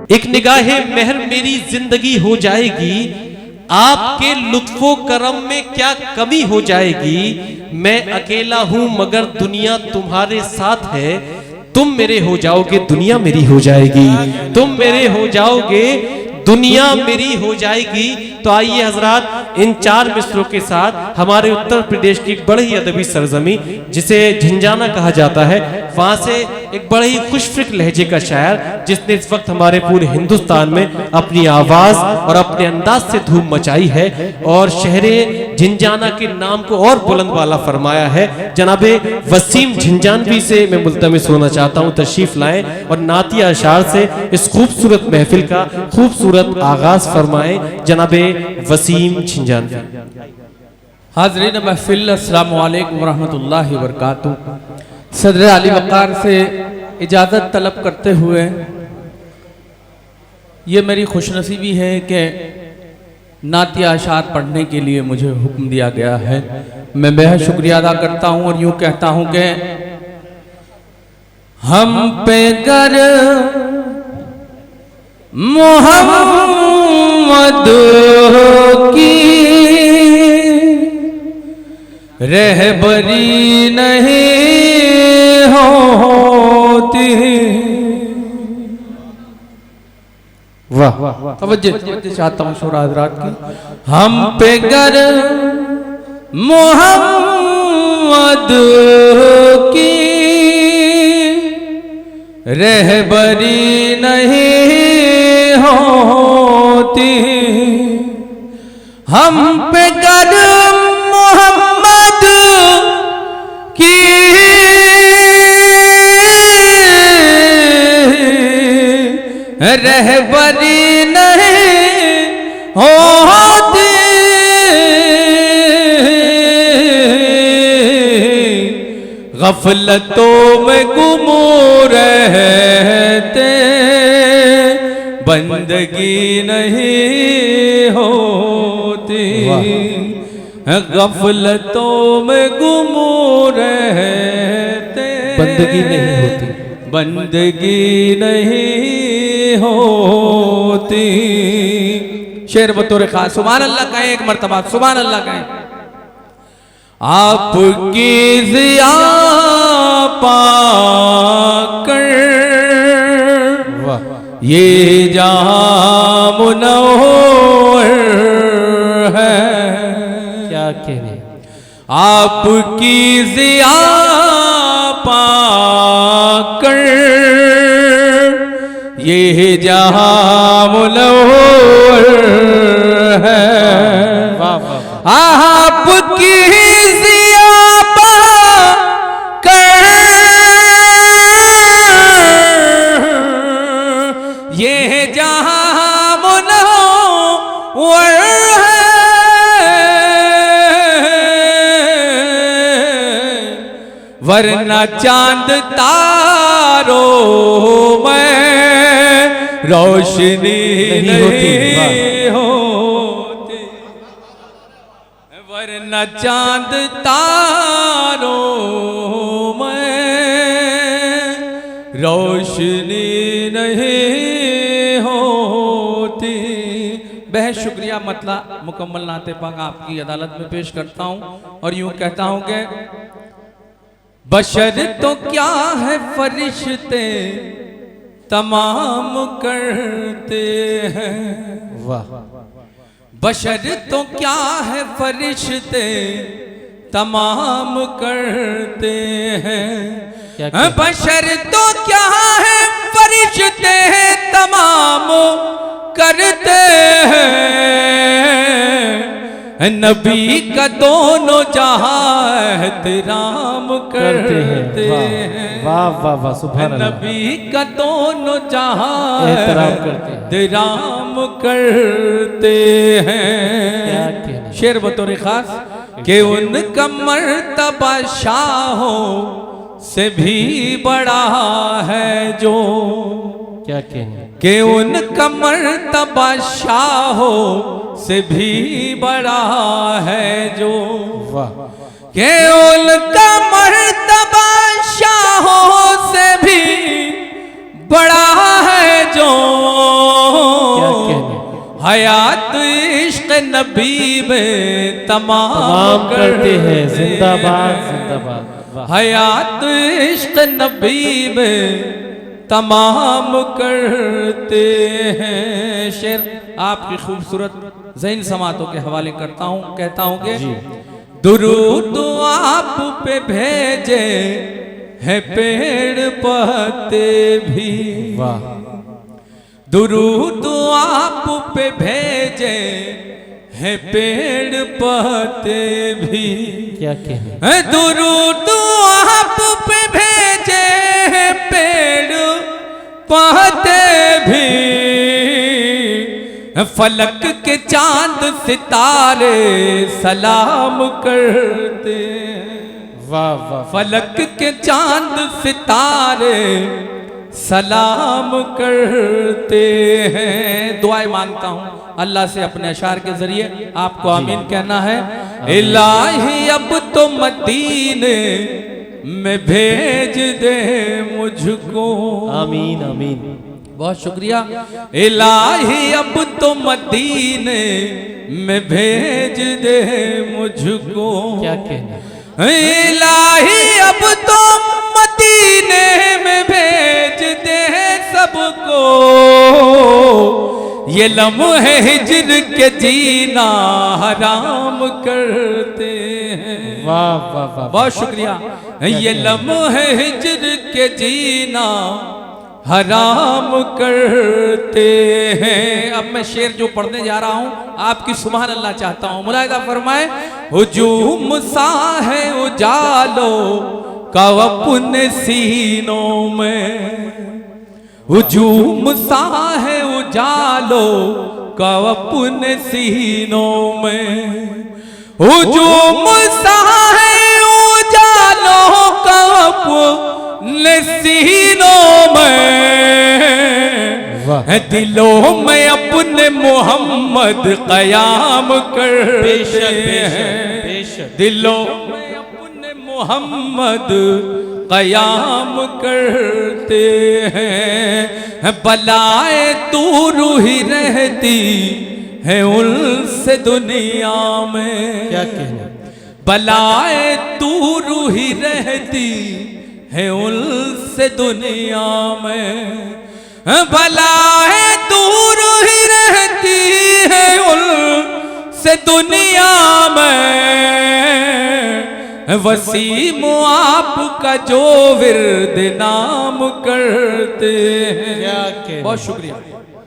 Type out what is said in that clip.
एक निगाहे मेहर मेरी जिंदगी हो जाएगी, आपके लुत्फो करम में क्या कमी हो जाएगी। मैं अकेला हूं मगर दुनिया तुम्हारे साथ है, तुम मेरे हो जाओगे दुनिया मेरी हो जाएगी, तुम मेरे हो जाओगे दुनिया मेरी हो जाएगी। तो आइए हजरात, इन चार मिसरों के साथ हमारे उत्तर प्रदेश की एक बड़ी ही अदबी सरजमी जिसे झिंझाना कहा जाता है, वहां से एक बड़े ही खुशफिक लहजे का शायर जिसने इस वक्त हमारे पूरे हिंदुस्तान में अपनी आवाज और अपने अंदाज से धूम मचाई है और शहरे झिंझाना के नाम को और बुलंद वाला फरमाया है। जनाबे वसीम झिंझानवी से मैं मुल्तमिस होना चाहता हूँ तशरीफ लाएं और नातिया अशार से इस खूबसूरत महफिल का खूबसूरत आगाज फरमाएं। जनाबे वसीम झिंझानवी। हाज़रीन महफिल, अस्सलामु अलैकुम वरहमतुल्लाहि वबरकातुहू। सदर अली वक़ार से इजाज़त तलब करते हुए ये मेरी खुशनसीबी है कि नातिया अशार पढ़ने के लिए मुझे हुक्म दिया गया है। मैं बेहद शुक्रिया अदा करता हूँ और यूँ कहता हूँ कि हम पे गर मोहम्मद की रहबरी नहीं होती। वाह, तवज्जो चाहता हूँ शोरा हज़रात की। हम पे गर मोहम्मद की रहबरी नहीं होती, हम पे गर मोहम्मद की रहबरी नहीं होती, गफलतों में गुम रहते बंदगी नहीं होती, गफलतों में गुम रहते बंदगी नहीं होती, बंदगी नहीं होती। शेर बतौर खास सुभान अल्लाह कहें, एक मर्तबा सुभान अल्लाह कहें। आपकी ज़िया पाकर ये जहां मुनव्वर है, क्या कहने। आपकी ज़िया पाकर ये जहां मुनव्वर है। आपकी ज़िया पाकर ये जहां मुनव्वर है, वरना चांद तारों में रोशनी नहीं होती, वरना चांद तारों में रोशनी नहीं होती। बेहद शुक्रिया मतला मुकम्मल नाते पाक आपकी अदालत में पेश करता हूँ और यूँ कहता हूँ कि बशर तो क्या है फरिश्ते तमाम करते हैं, वाह, बशर तो क्या है फरिश्ते तमाम करते हैं, बशर तो क्या है फरिश्ते तमाम करते हैं, नबी का दोनों जहां एहतराम करते हैं। वाह वाह वाह, सुभान अल्लाह। नबी का दोनों जहां एहतराम करते हैं, एहतराम करते हैं। शेर बतौर खास कि उनका मर्तबा शाहों से भी बड़ा है जो, क्या कहने। कि उनका मर्तबा शाहों से भी बड़ा है जो, वाह, कि उनका मर्तबा शाहों से भी बड़ा है जो, हयात इश्क नबी में तमाम करते हैं। जिंदाबाद जिंदाबाद। वाह। हयात इश्क नबी में तमाम करते हैं। शेर आपकी खूबसूरत ज़हन समातों के हवाले करता हूँ, कहता हूँ कि दुरूद आप पे भेजे हैं पेड़ पत्ते भी। वाह। दुरूद आप पे भेजे हैं पेड़ पत्ते भी। क्या कहें। दुरूद आप पे भेजे हैं पेड़ पत्ते भी। फलक के चांद सितारे सलाम करते हैं। वाह वाह। फलक के चांद सितारे सलाम करते हैं। दुआएं मांगता हूँ अल्लाह से अपने अशार के जरिए, आपको आमीन कहना है। इलाही अब तो मदीने में भेज दे मुझको। आमीन आमीन। बहुत शुक्रिया। इलाही अब तो मदीने में भेज दे मुझको। क्या कहना। इलाही अब तो मदीने में भेज दे सबको। ये लम्हे हिज्र के जीना हराम करते हैं। वाह वाह वाह। बहुत शुक्रिया। ये लम्हे हिज्र के जीना हराम करते हैं। अब मैं शेर जो पढ़ने जा रहा हूँ आपकी सुभान अल्लाह चाहता हूँ, मुलाहिदा फरमाए। हुजूम सा है उजालो का अपने सीनों में। हुजूम सा है उजालो का अपने सीनों में। हुजूम सा है उजालो का अपने सीनों में। दिलों में अपने मोहम्मद कयाम करते हैं। दिलों में अपने मोहम्मद कयाम करते हैं। बलाए दूर ही रहती है उनसे दुनिया में। क्या कहना। बलाए दूर ही रहती है उनसे दुनिया में। बलाए दूर ही रहती है उनसे दुनिया में। वसीम आपका जो विर्द नाम करते हैं। क्या कहना। बहुत शुक्रिया।